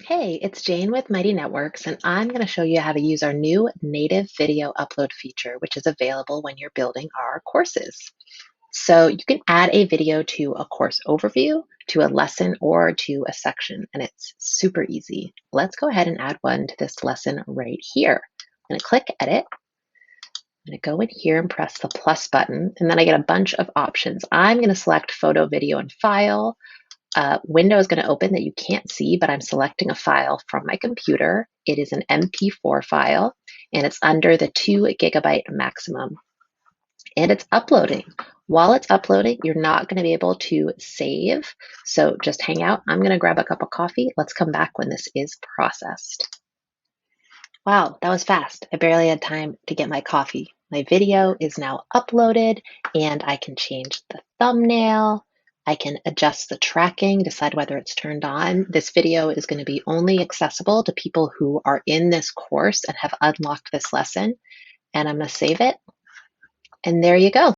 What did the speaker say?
Hey, it's Jane with Mighty Networks, and I'm going to show you how to use our new native video upload feature, which is available when you're building our courses. So you can add a video to a course overview, to a lesson, or to a section, and it's super easy. Let's go ahead and add one to this lesson right here. I'm going to click Edit. I'm going to go in here and press the plus button, and then I get a bunch of options. I'm going to select Photo, Video, and File. Window is going to open that you can't see, but I'm selecting a file from my computer. It is an MP4 file, and it's under the 2 GB maximum, and it's uploading. While it's uploading, you're not going to be able to save, so just hang out. I'm going to grab a cup of coffee. Let's come back when this is processed. Wow, that was fast. I barely had time to get my coffee. My video is now uploaded, and I can change the thumbnail. I can adjust the tracking, decide whether it's turned on. This video is going to be only accessible to people who are in this course and have unlocked this lesson. And I'm going to save it. And there you go.